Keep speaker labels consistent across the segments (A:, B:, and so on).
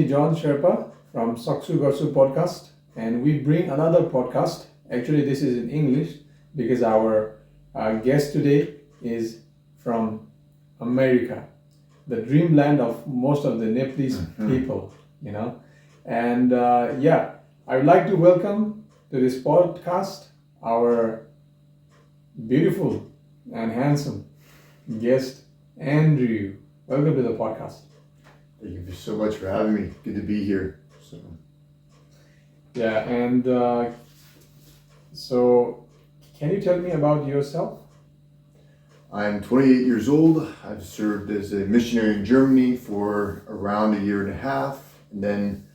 A: John Sherpa from Sakxu Garxu podcast, and we bring another podcast. Actually, this is in English because our guest today is from America, the dreamland of most of the Nepalese people, you know. And I would like to welcome to this podcast our beautiful and handsome guest, Andrew. Welcome to the podcast.
B: Thank you so much for having me. Good to be here.
A: So can you tell me about yourself?
B: I'm 28 years old. I've served as a missionary in Germany for around a year and a half. And then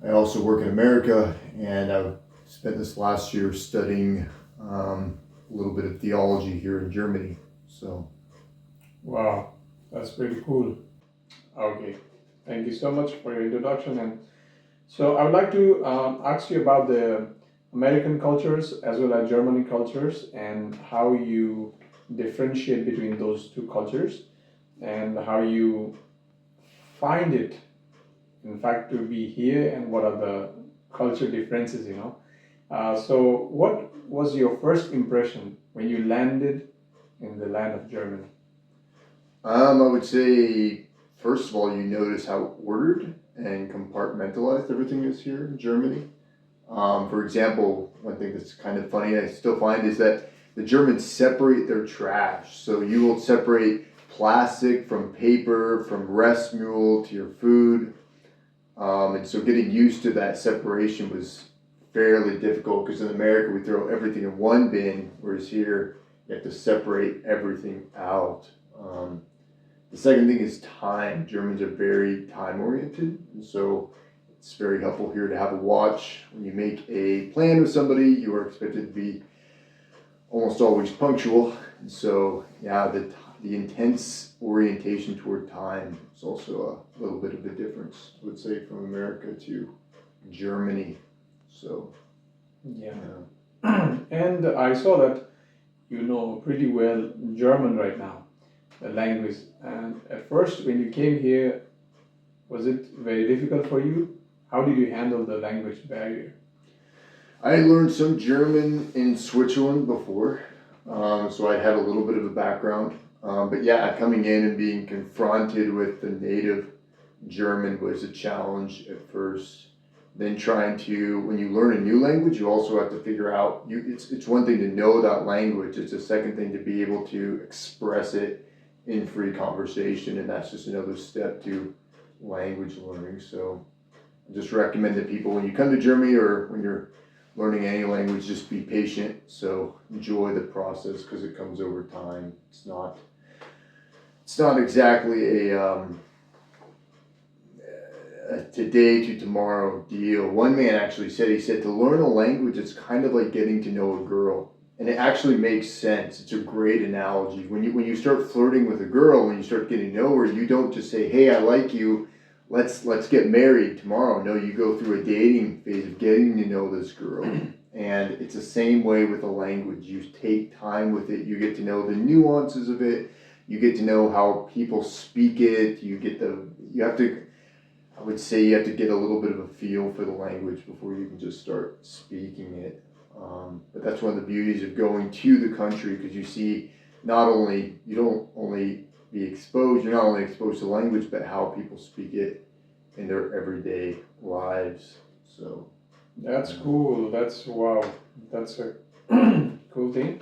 B: I also work in America, and I've spent this last year studying a little bit of theology here in Germany.
A: Wow, that's pretty cool. Okay, thank you so much for your introduction. And so I would like to ask you about the American cultures as well as German cultures and how you differentiate between those two cultures and how you find it, in fact, to be here and what are the culture differences, you know. So what was your first impression when you landed in the land of Germany?
B: I would say, first of all, you notice how ordered and compartmentalized everything is here in Germany. For example, one thing that's kind of funny I still find is that the Germans separate their trash. So you will separate plastic from paper, from rest mule to your food. And so getting used to that separation was fairly difficult because in America we throw everything in one bin, whereas here you have to separate everything out. The second thing is time. Germans are very time oriented, and so it's very helpful here to have a watch. When you make a plan with somebody, you are expected to be almost always punctual. And so, the intense orientation toward time is also a little bit of a difference, I would say, from America to Germany. So,
A: yeah. And I saw that you know pretty well German right now, the language. And at first, when you came here, was it very difficult for you? How did you handle the language barrier?
B: I had learned some German in Switzerland before, so I had a little bit of a background. But coming in and being confronted with the native German was a challenge at first. Then when you learn a new language, you also have to figure out, it's one thing to know that language, it's a second thing to be able to express it in free conversation, and that's just another step to language learning. So I just recommend that people, when you come to Germany or when you're learning any language, just be patient. So enjoy the process because it comes over time. It's not exactly a today to tomorrow deal. One man actually said, to learn a language, it's kind of like getting to know a girl. And it actually makes sense. It's a great analogy. When you start flirting with a girl, when you start getting to know her, you don't just say, "Hey, I like you. Let's get married tomorrow." No, you go through a dating phase of getting to know this girl. And it's the same way with a language. You take time with it. You get to know the nuances of it. You get to know how people speak it. I would say you have to get a little bit of a feel for the language before you can just start speaking it. But that's one of the beauties of going to the country, because you see you're not only exposed to language, but how people speak it in their everyday lives. So
A: that's cool. That's wow. That's a cool thing.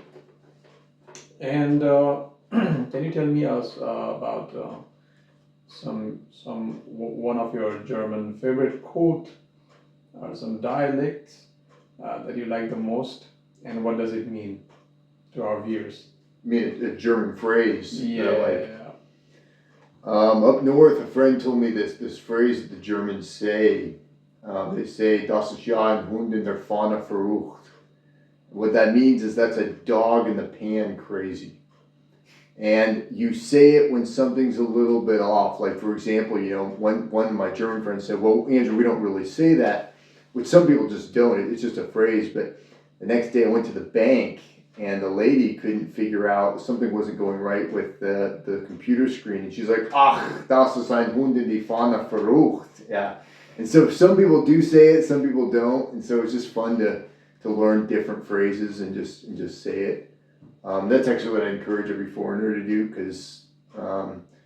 A: And can you tell me about one of your German favorite quote or some dialects that you like the most, and what does it mean to our viewers?
B: I mean, a German phrase.
A: Yeah.
B: Up north, a friend told me this phrase that the Germans say. They say, "Das ist ja ein Hund in der Pfanne verrucht." What that means is that's a dog in the pan crazy. And you say it when something's a little bit off. Like, for example, one of my German friends said, "Well, Andrew, we don't really say that," which some people just don't. It's just a phrase. But the next day I went to the bank and the lady couldn't figure out something wasn't going right with the computer screen, and she's like, "Ach, das ist ein Hund in die Pfanne verrucht." Yeah, and so some people do say it, some people don't, and so it's just fun to learn different phrases and just say it. That's actually what I encourage every foreigner to do, because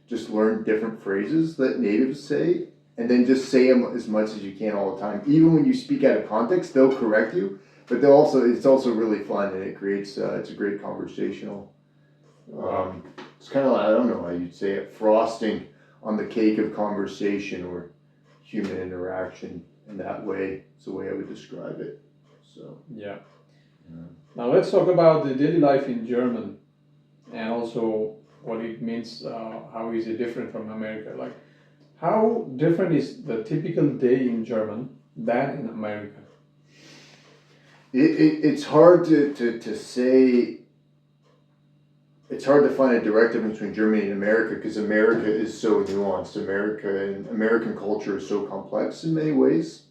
B: just learn different phrases that natives say, and then just say them as much as you can all the time. Even when you speak out of context, they'll correct you, but it's also really fun, and it creates it's a great conversational. It's kind of like, I don't know how you'd say it, frosting on the cake of conversation or human interaction. In that way, it's the way I would describe it. So
A: Yeah.
B: yeah.
A: Now let's talk about the daily life in German, and also what it means. How is it different from America? Like, how different is the typical day in German than in America?
B: It's hard to say. It's hard to find a direct difference between Germany and America, because America is so nuanced. America and American culture is so complex in many ways.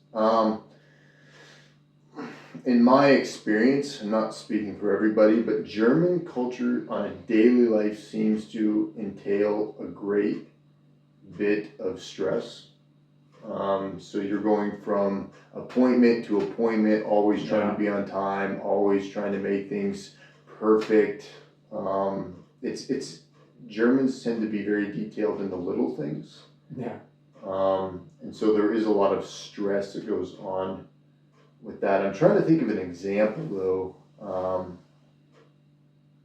B: In my experience, I'm not speaking for everybody, but German culture on a daily life seems to entail a great bit of stress. So you're going from appointment to appointment, always trying to be on time, always trying to make things perfect. It's Germans tend to be very detailed in the little things.
A: Yeah.
B: And so there is a lot of stress that goes on with that. I'm trying to think of an example though.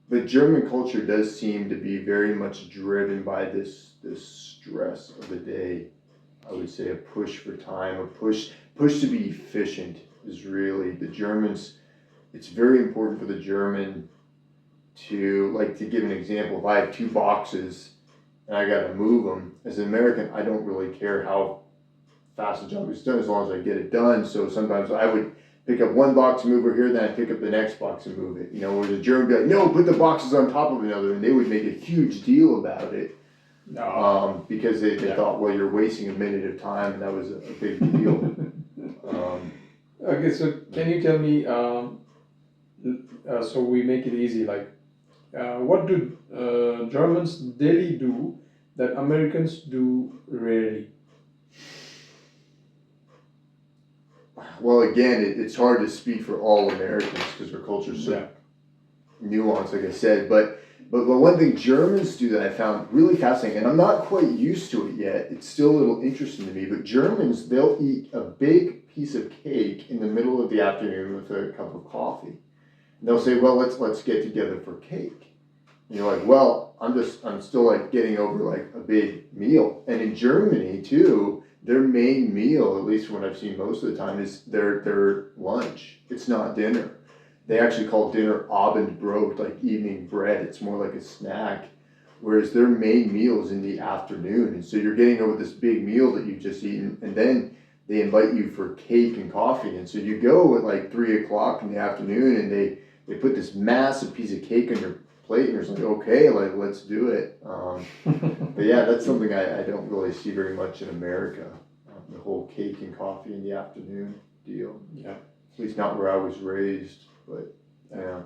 B: But German culture does seem to be very much driven by this stress of the day. I would say a push for time, a push to be efficient is really the Germans. It's very important for the German to, like, to give an example, if I have 2 boxes and I got to move them, as an American, I don't really care how fast the job is done as long as I get it done. So sometimes I would pick up 1 box and move over here, then I pick up the next box and move it. You know, where the German would be like, no, put the boxes on top of another, and they would make a huge deal about it. Because they thought, well, you're wasting a minute of time, and that was a big deal.
A: Okay, so can you tell me, so we make it easy, like, what do Germans daily do that Americans do rarely?
B: Well, again, it's hard to speak for all Americans because their culture is so nuanced, like I said. But one thing Germans do that I found really fascinating, and I'm not quite used to it yet, it's still a little interesting to me, but Germans, they'll eat a big piece of cake in the middle of the afternoon with a cup of coffee. And they'll say, well, let's get together for cake. And you're like, well, I'm still like getting over like a big meal. And in Germany too, their main meal, at least what I've seen most of the time, is their lunch. It's not dinner. They actually call dinner Abendbrot, like evening bread. It's more like a snack. Whereas their main meal is in the afternoon. And so you're getting over this big meal that you've just eaten, and then they invite you for cake and coffee. And so you go at like 3 o'clock in the afternoon, and they put this massive piece of cake on your plate, and you're just like, okay, like, let's do it. But yeah, that's something I don't really see very much in America. The whole cake and coffee in the afternoon deal.
A: Yeah.
B: At least not where I was raised, but yeah.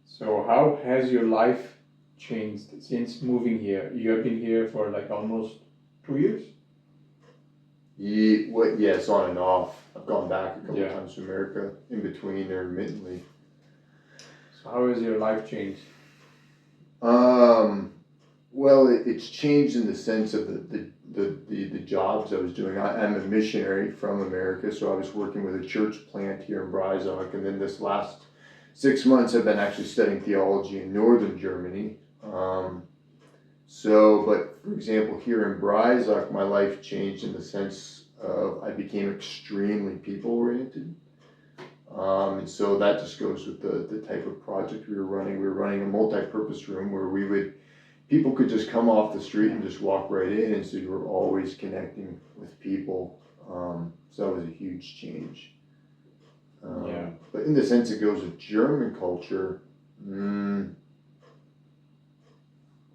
A: So how has your life changed since moving here? You have been here for like almost 2 years?
B: Yes, on and off. I've gone back a couple times to America in between intermittently.
A: So how has your life changed?
B: Well, it's changed in the sense of the jobs I was doing. I'm a missionary from America, so I was working with a church plant here in Breisach, and then this last 6 months I've been actually studying theology in northern Germany. But for example, here in Breisach, my life changed in the sense of I became extremely people-oriented. And so that just goes with the type of project we were running. We were running a multi-purpose room where people could just come off the street and just walk right in, and so you were always connecting with people. So that was a huge change. But in the sense it goes with German culture,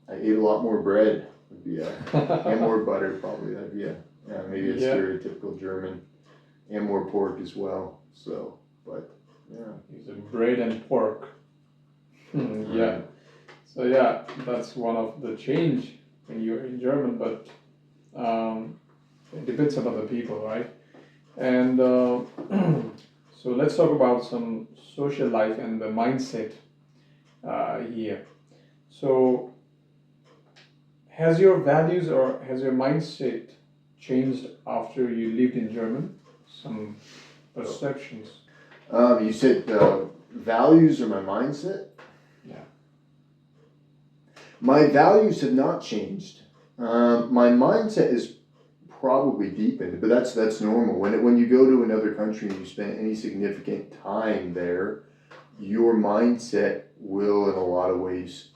B: I ate a lot more bread, and more butter probably. That'd be maybe a stereotypical German, and more pork as well. So, but Yeah.
A: Is it bread and pork? Yeah.
B: Right.
A: So yeah, that's one of the change when you're in German, but it depends on the people, right? And so let's talk about some social life and the mindset here. So has your values or has your mindset changed after you lived in German? Some perceptions.
B: You said values or my mindset?
A: Yeah.
B: My values have not changed. My mindset is probably deepened, but that's normal. When you go to another country and you spend any significant time there, your mindset will, in a lot of ways,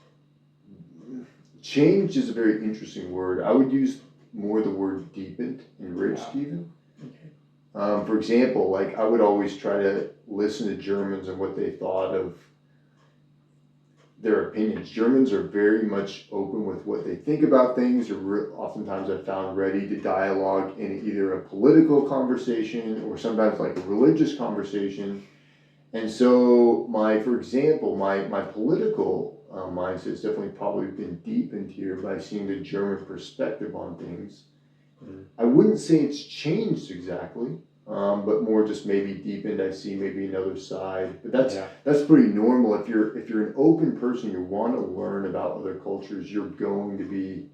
B: change is a very interesting word. I would use more the word deepened, enriched
A: Yeah.
B: even.
A: Okay.
B: For example, like I would always try to listen to Germans and what they thought of their opinions. Germans are very much open with what they think about things, or oftentimes I've found ready to dialogue in either a political conversation or sometimes like a religious conversation. And so for example, my political mindset has definitely probably been deepened here by seeing the German perspective on things. I wouldn't say it's changed exactly, but more just maybe deepened. I see maybe another side, but that's pretty normal. If you're an open person, you want to learn about other cultures, you're going to be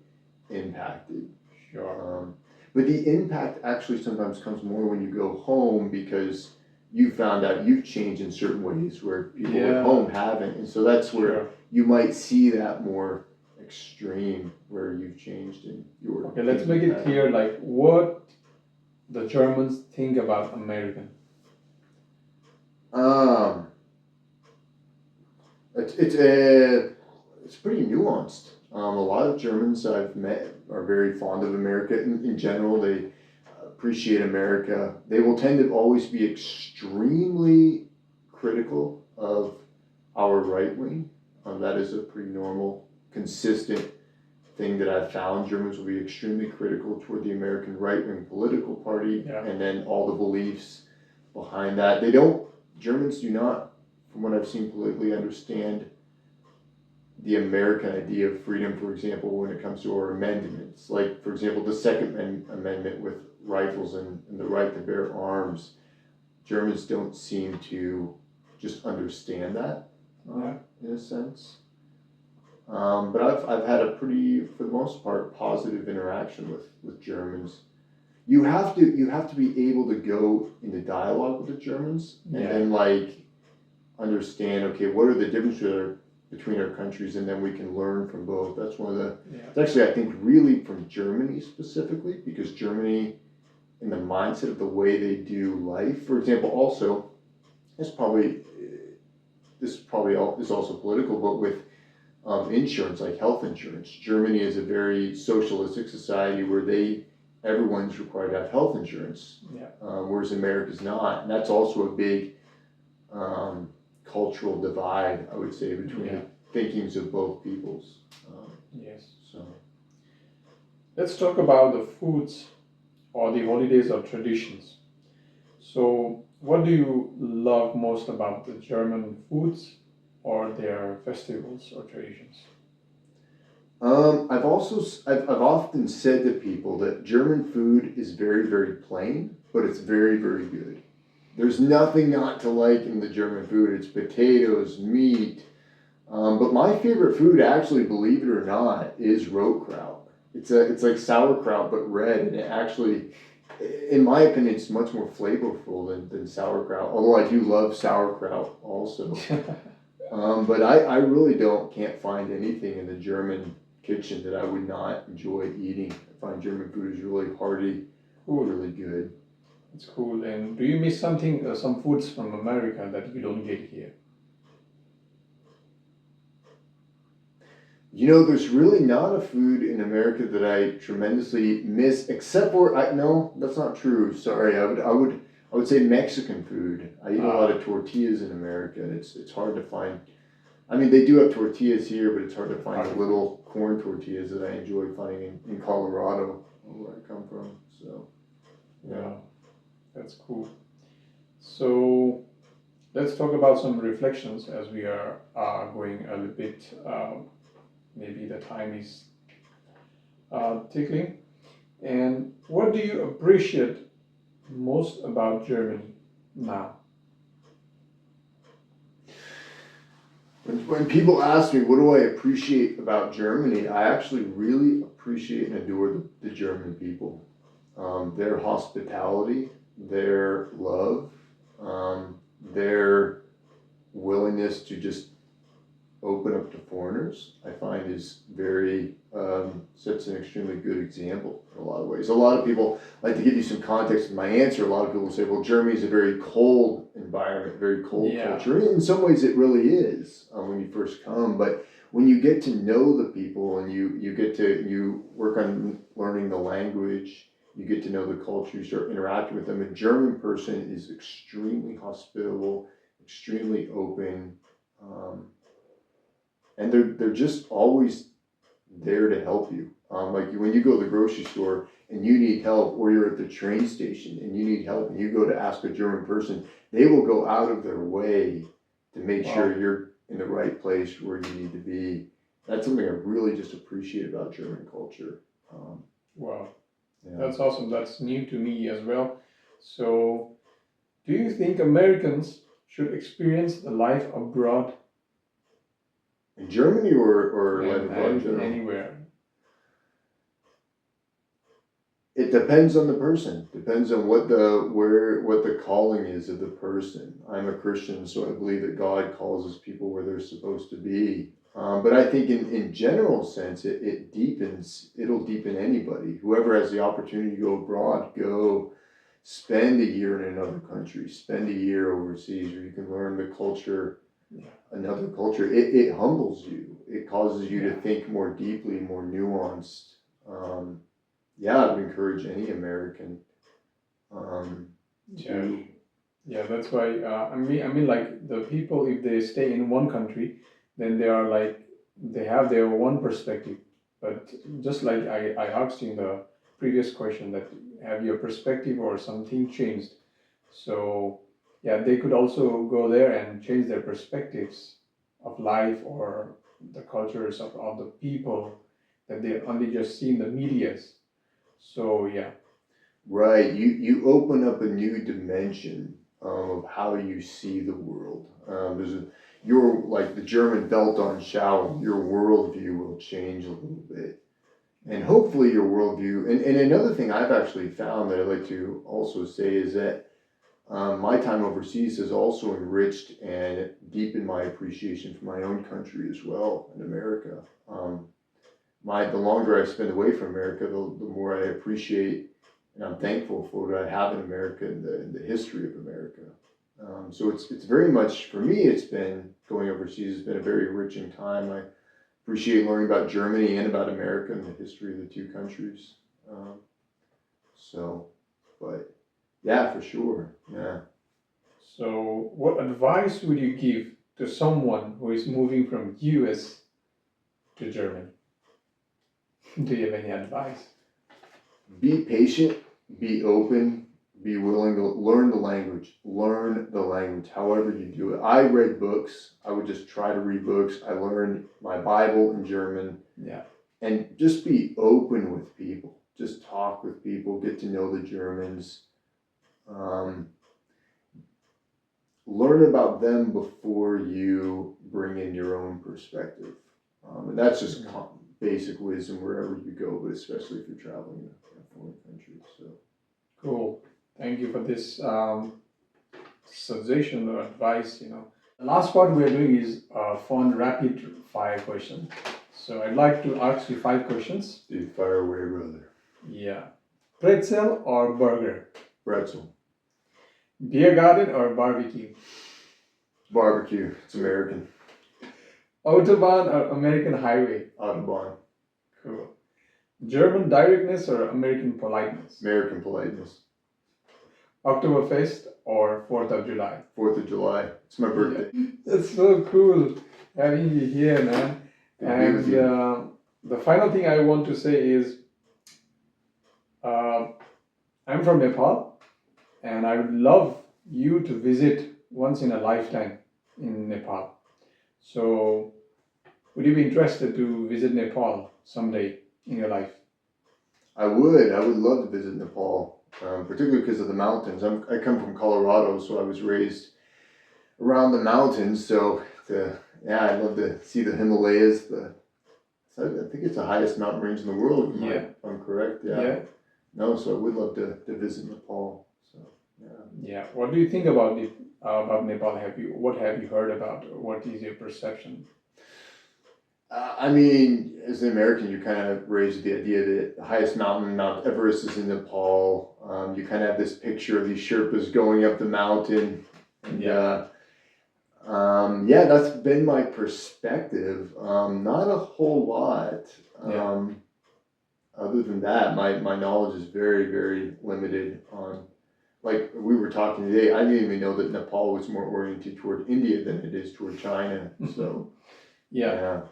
B: impacted.
A: Sure.
B: But the impact actually sometimes comes more when you go home because you found out you've changed in certain ways where people at home haven't, and so that's where you might see that more extreme where you've changed in your.
A: Okay, let's make it clear, like what the Germans think about American.
B: It's pretty nuanced. A lot of Germans I've met are very fond of America in general. They appreciate America. They will tend to always be extremely critical of our right wing. That is a pretty normal, consistent thing that I've found. Germans will be extremely critical toward the American right wing political party and then all the beliefs behind that. Germans do not, from what I've seen politically, understand the American idea of freedom, for example, when it comes to our amendments. Like, for example, the Second Amendment with rifles and the right to bear arms. Germans don't seem to just understand that in a sense. But I've had a pretty, for the most part, positive interaction with Germans. You have to be able to go into dialogue with the Germans and then like understand, okay, what are the differences between our countries, and then we can learn from both. That's one of the. It's actually, I think, really from Germany specifically, because Germany, in the mindset of the way they do life, for example, also, this is also political, but with insurance, like health insurance. Germany is a very socialistic society where everyone's required to have health insurance, whereas America's not, and that's also a big cultural divide, I would say, between the thinkings of both peoples. So
A: let's talk about the foods or the holidays or traditions. So, what do you love most about the German foods or their festivals or traditions?
B: I've often said to people that German food is very, very plain, but it's very, very good. There's nothing not to like in the German food. It's potatoes, meat. But my favorite food, actually, believe it or not, is rotkraut. It's like sauerkraut but red, and it actually, in my opinion, it's much more flavorful than sauerkraut. Although I do love sauerkraut also. But I really can't find anything in the German kitchen that I would not enjoy eating. I find German food is really hearty, really good.
A: It's cool. And do you miss some foods from America that you don't get here?
B: There's really not a food in America that I tremendously miss, except for no, that's not true. Sorry, I would say Mexican food. I eat a lot of tortillas in America, and it's hard to find. I mean, they do have tortillas here, but it's hard to find the little corn tortillas that I enjoy finding in Colorado, where I come from. So,
A: yeah, that's cool. So, let's talk about some reflections as we are going a little bit. Maybe the time is ticking. And what do you appreciate most about Germany now?
B: When people ask me, what do I appreciate about Germany, I actually really appreciate and adore the German people. Their hospitality, their love, their willingness to just open up to foreigners, I find is very, sets an extremely good example in a lot of ways. A lot of people, like to give you some context in my answer, a lot of people say, well, Germany is a very cold environment, very cold culture. In some ways it really is when you first come, but when you get to know the people and you work on learning the language, you get to know the culture, you start interacting with them. A German person is extremely hospitable, extremely open, and they're just always there to help you. Like when you go to the grocery store and you need help, or you're at the train station and you need help, and you go to ask a German person, they will go out of their way to make sure you're in the right place where you need to be. That's something I really just appreciate about German culture.
A: Wow,
B: Yeah.
A: that's awesome. That's new to me as well. So, do you think Americans should experience the life abroad?
B: In Germany or life abroad in general?
A: Anywhere.
B: It depends on the person. Depends on what the calling is of the person. I'm a Christian, so I believe that God calls us people where they're supposed to be. But I think in general sense, it'll deepen anybody. Whoever has the opportunity to go abroad, go spend a year in another country, spend a year overseas where you can learn the culture, another culture. It humbles you. It causes you to think more deeply, more nuanced. I would encourage any American to.
A: Yeah, that's why. I mean, like the people, if they stay in one country, then they are like they have their one perspective. But just like I asked you in the previous question, that have your perspective or something changed? So yeah, they could also go there and change their perspectives of life or the cultures of the people that they only just see in the medias. So yeah.
B: Right, you open up a new dimension of how you see the world. Your, like the German Weltanschauung, your worldview will change a little bit. And hopefully your worldview, and another thing I've actually found that I'd like to also say is that my time overseas has also enriched and deepened my appreciation for my own country as well, in America. The longer I spend away from America, the more I appreciate and I'm thankful for what I have in America and the history of America. So it's very much, for me, it's been going overseas, it's been a very enriching time. I appreciate learning about Germany and about America and the history of the two countries. But yeah, for sure, yeah.
A: So what advice would you give to someone who is moving from US to Germany? Do you have any advice?
B: Be patient, be open, be willing to learn the language. Learn the language, however you do it. I read books. I would just try to read books. I learned my Bible in German.
A: Yeah.
B: And just be open with people. Just talk with people, get to know the Germans. Learn about them before you bring in your own perspective. And that's just basic wisdom wherever you go, but especially if you're traveling in a foreign country. So
A: cool. Thank you for this suggestion or advice. The last part we are doing is fun rapid fire question. So I'd like to ask you 5 questions.
B: Dude, fire away, brother.
A: Yeah. Pretzel or burger?
B: Pretzel.
A: Beer garden or barbecue?
B: Barbecue. It's American.
A: Autobahn or American highway?
B: Autobahn.
A: Cool. German directness or American politeness?
B: American politeness.
A: Oktoberfest or 4th of July?
B: 4th of July. It's my birthday.
A: Yeah. That's so cool having you here, man. And the final thing I want to say is I'm from Nepal and I would love you to visit once in a lifetime in Nepal. So, would you be interested to visit Nepal someday in your life?
B: I would. I would love to visit Nepal, particularly because of the mountains. I come from Colorado, so I was raised around the mountains. Yeah, I'd love to see the Himalayas. I think it's the highest mountain range in the world, if I'm correct. Yeah.
A: Yeah.
B: No, so I would love to visit Nepal. So yeah.
A: Yeah. What do you think about Nepal? What have you heard about? What is your perception?
B: I mean, as an American, you're kind of raised with the idea that the highest mountain, Mount Everest, is in Nepal. You kind of have this picture of these Sherpas going up the mountain. And, yeah, that's been my perspective. Not a whole lot. Other than that, my knowledge is very, very limited on, like we were talking today, I didn't even know that Nepal was more oriented toward India than it is toward China. So, yeah,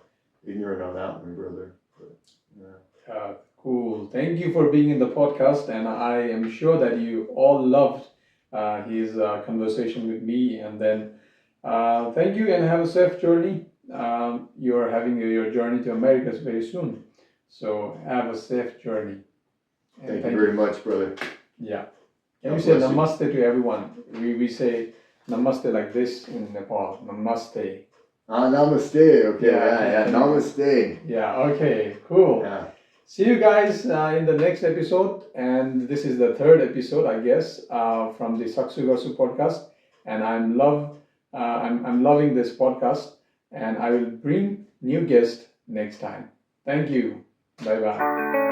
B: ignorant on that one, brother. But, yeah.
A: Cool. Thank you for being in the podcast, and I am sure that you all loved his conversation with me. And then thank you, and have a safe journey. You're having your journey to Americas very soon, so have a safe journey.
B: And thank you very much, brother.
A: Yeah. Can we say namaste to everyone? We say namaste like this in Nepal. Namaste.
B: Namaste. Okay. Yeah. Namaste.
A: Yeah. Okay. Cool.
B: Yeah.
A: See you guys in the next episode, and this is the third episode, I guess, from the Sakxu Garxu podcast. And I'm loving this podcast, and I will bring new guests next time. Thank you. Bye bye.